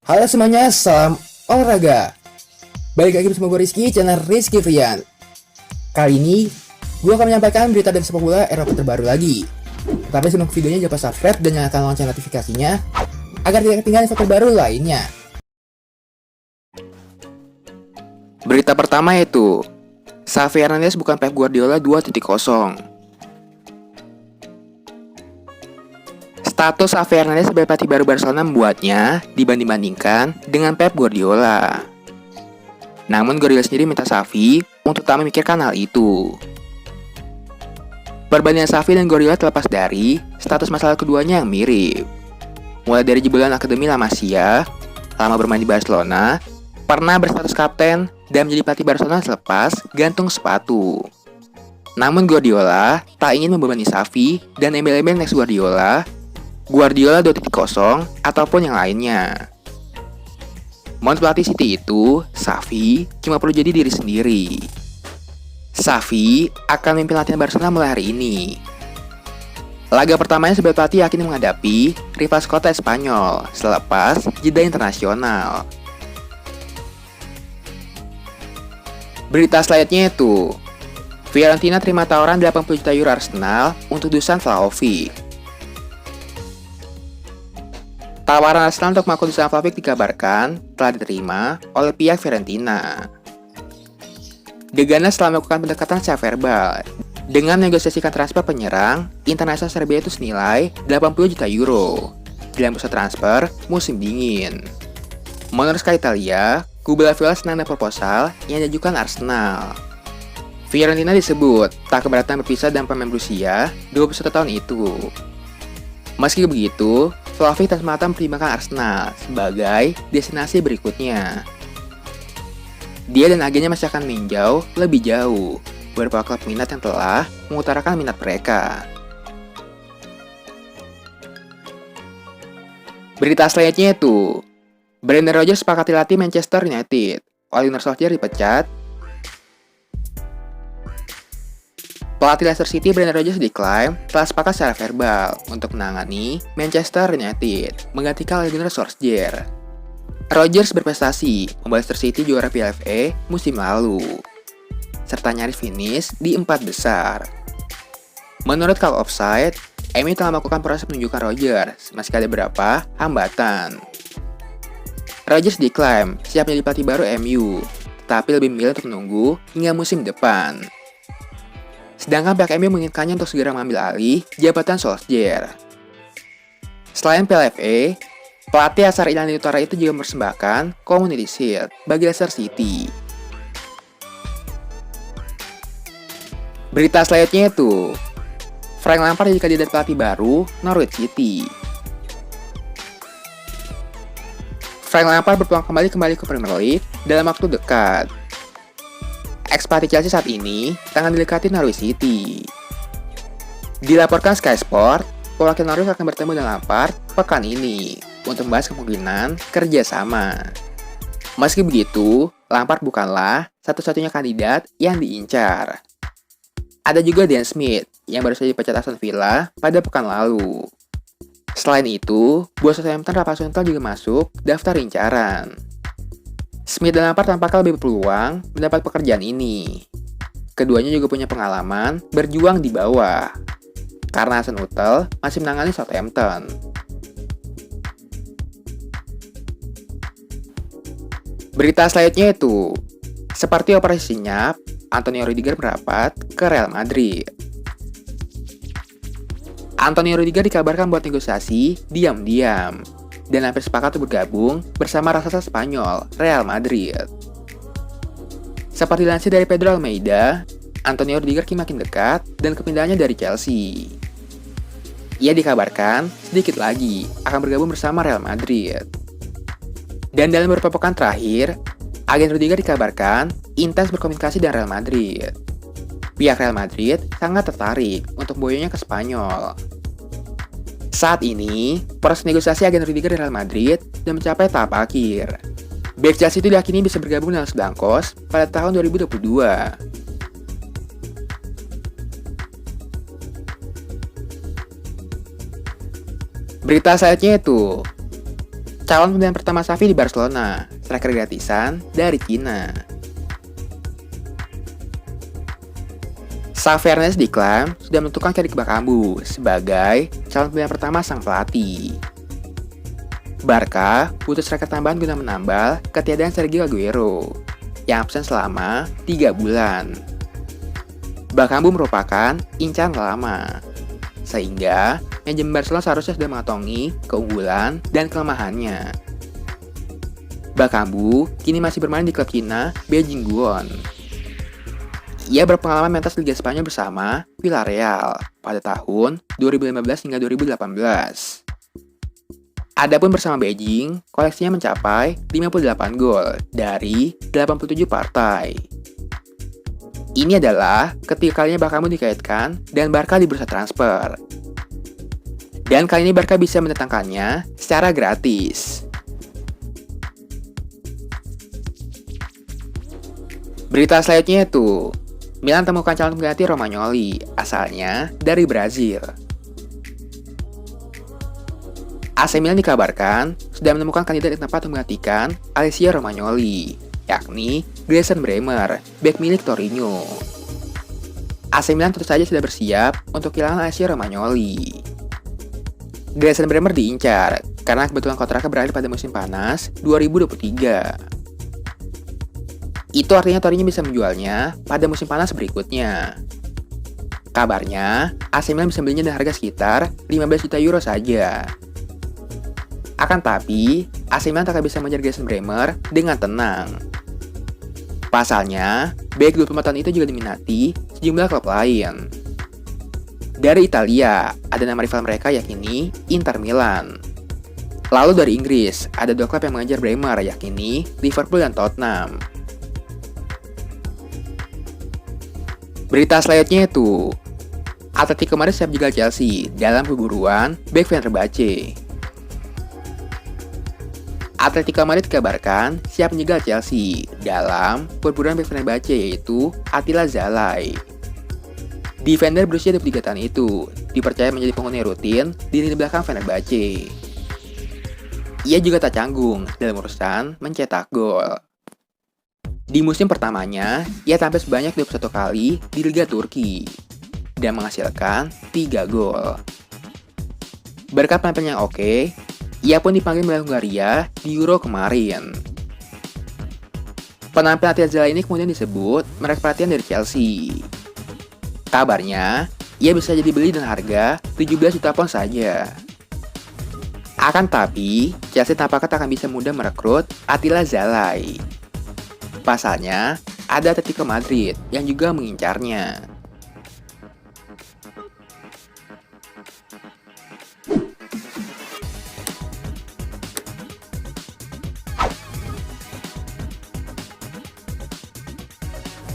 Halo semuanya, salam olahraga. Balik lagi bersama gue Rizky, channel Rizky Frian. Kali ini, gue akan menyampaikan berita dari sepak bola Eropa terbaru lagi. Tapi sebelum videonya, jangan lupa subscribe dan nyalakan lonceng notifikasinya agar tidak ketinggalan info terbaru lainnya. Berita pertama yaitu Xavi Hernandez bukan Pep Guardiola 2.0. Status Xavi Hernandez sebagai pelatih baru Barcelona membuatnya dibanding-bandingkan dengan Pep Guardiola. Namun Guardiola sendiri minta Xavi untuk tak memikirkan hal itu. Perbandingan Xavi dan Guardiola terlepas dari status masalah keduanya yang mirip. Mulai dari jebolan Akademi La Masia, lama bermain di Barcelona, pernah berstatus kapten dan menjadi pelatih Barcelona selepas gantung sepatu. Namun Guardiola tak ingin membebani Xavi dan embel-embel next Guardiola 2.0 ataupun yang lainnya. Menurut pelatih City itu, Xavi cuma perlu jadi diri sendiri. Xavi akan memimpin latihan Barcelona mulai hari ini. Laga pertamanya sebagai pelatih yakin menghadapi rival sekota Spanyol selepas jeda internasional. Berita selanjutnya itu Fiorentina terima tawaran 80 juta euro Arsenal untuk Dusan Vlahovic. Tawaran Arsenal untuk mengaku Dusan Vlahovic dikabarkan telah diterima oleh pihak Fiorentina. Gegana setelah melakukan pendekatan secara verbal dengan negosiasikan transfer penyerang internasional Serbia itu senilai 80 juta euro dalam bursa transfer musim dingin. Menurut Sky Italia, kubu Viola senang dengan proposal yang diajukan Arsenal. Fiorentina disebut tak keberatan berpisah dengan pemain berusia 21 tahun itu. Meski begitu, Vlahovic tak semata mempertimbangkan Arsenal sebagai destinasi berikutnya. Dia dan agennya masih akan meninjau lebih jauh beberapa klub minat yang telah mengutarakan minat mereka. Berita selanjutnya itu Brendan Rodgers sepakati latih Manchester United. Ole Gunnar Solskjaer dipecat. Pelatih Leicester City Brendan Rodgers diklaim telah sepakat secara verbal untuk menangani Manchester United, menggantikan Ole Gunnar Solskjaer. Rodgers berprestasi membawa Leicester City juara Piala FA musim lalu, serta nyaris finish di 4 besar. Menurut Call Offside, MU telah melakukan proses penunjukan Rodgers meski ada beberapa hambatan. Rodgers diklaim siap menjadi pelatih baru MU, tetapi lebih memilih untuk menunggu hingga musim depan. Sedangkan pihak MU menginginkannya untuk segera mengambil alih jabatan Solskjaer. Selain Piala FA, pelatih asal Irlandia Utara itu juga mempersembahkan Community Shield bagi Leicester City. Berita selanjutnya itu Frank Lampard jadi kandidat pelatih baru Norwich City. Frank Lampard berpeluang kembali ke Premier League dalam waktu dekat. Ex-pelatih Chelsea saat ini tengah didekati Norwich City. Dilaporkan Sky Sport, pewakil Norwich akan bertemu dengan Lampard pekan ini untuk membahas kemungkinan kerjasama. Meski begitu, Lampard bukanlah satu-satunya kandidat yang diincar. Ada juga Dan Smith yang baru saja dipecat Aston Villa pada pekan lalu. Selain itu, bos Southampton Rafa Suntel juga masuk daftar incaran. Smith dan Lampard tampaknya lebih berpeluang mendapat pekerjaan ini. Keduanya juga punya pengalaman berjuang di bawah, karena Hasenhuttl masih menangani Southampton. Berita selanjutnya itu, seperti operasi senyap, Antonio Rudiger merapat ke Real Madrid. Antonio Rudiger dikabarkan buat negosiasi diam-diam dan hampir sepakat untuk bergabung bersama raksasa Spanyol, Real Madrid. Seperti dilansir dari Pedro Almeida, Antonio Rudiger kini makin dekat dan kepindahannya dari Chelsea. Ia dikabarkan sedikit lagi akan bergabung bersama Real Madrid. Dan dalam beberapa pekan terakhir, agen Rudiger dikabarkan intens berkomunikasi dengan Real Madrid. Pihak Real Madrid sangat tertarik untuk memboyongnya ke Spanyol. Saat ini, proses negosiasi agen Rudiger di Real Madrid sudah mencapai tahap akhir. Bek Chelsea itu diyakini bisa bergabung dengan Los Blancos pada tahun 2022. Berita selanjutnya itu, calon pilihan pertama Xavi di Barcelona, striker gratisan dari Cina. Xavi Hernandez diklaim sudah menentukan Cedric Bakambu sebagai calon pilihan pertama sang pelatih. Barca butuh striker tambahan guna menambal ketiadaan Sergio Aguero yang absen selama 3 bulan. Bakambu merupakan incaran lama, sehingga manajemen Barcelona seharusnya sudah mengantongi keunggulan dan kelemahannya. Bakambu kini masih bermain di klub Cina Beijing Guoan. Ia berpengalaman mentas Liga Spanyol bersama Villarreal pada tahun 2015 hingga 2018. Adapun bersama Beijing, koleksinya mencapai 58 gol dari 87 partai. Ini adalah ketiga kalinya Bakambu dikaitkan dan Barca di bursa transfer. Dan kali ini Barca bisa mendatangkannya secara gratis. Berita selanjutnya itu, Milan temukan calon pengganti Romagnoli, asalnya dari Brazil. AC Milan dikabarkan sudah menemukan kandidat yang tepat menggantikan Alessio Romagnoli, yakni Grayson Bremer, bek milik Torino. AC Milan tentu saja sudah bersiap untuk kehilangan Alessio Romagnoli. Grayson Bremer diincar karena kebetulan kontraknya berakhir pada musim panas 2023. Itu artinya Torino bisa menjualnya pada musim panas berikutnya. Kabarnya, AC Milan bisa belinya dengan harga sekitar 15 juta euro saja. Akan tapi, AC Milan tak bisa mengejar Grayson Bremer dengan tenang. Pasalnya, bek 25 tahun itu juga diminati sejumlah klub lain. Dari Italia, ada nama rival mereka yakni Inter Milan. Lalu dari Inggris, ada dua klub yang mengejar Bremer yakni Liverpool dan Tottenham. Berita selanjutnya itu, Atletico Madrid siap jegal Chelsea dalam perburuan bek Fenerbahce. Atletico Madrid dikabarkan siap menjegal Chelsea dalam perburuan bek Fenerbahce yaitu Attila Zalai. Defender berusia 23 tahun itu dipercaya menjadi penghuni rutin di lini belakang Fenerbahce. Ia juga tak canggung dalam urusan mencetak gol. Di musim pertamanya, ia tampil sebanyak 21 kali di Liga Turki dan menghasilkan 3 gol. Berkat penampilan yang oke, ia pun dipanggil oleh Hungaria di Euro kemarin. Penampilan Attila Zalai ini kemudian disebut menarik perhatian dari Chelsea. Kabarnya, ia bisa jadi beli dengan harga 17 juta pound saja. Akan tapi, Chelsea tampaknya tak akan bisa mudah merekrut Attila Zalai. Pasalnya, ada Atletico Madrid yang juga mengincarnya.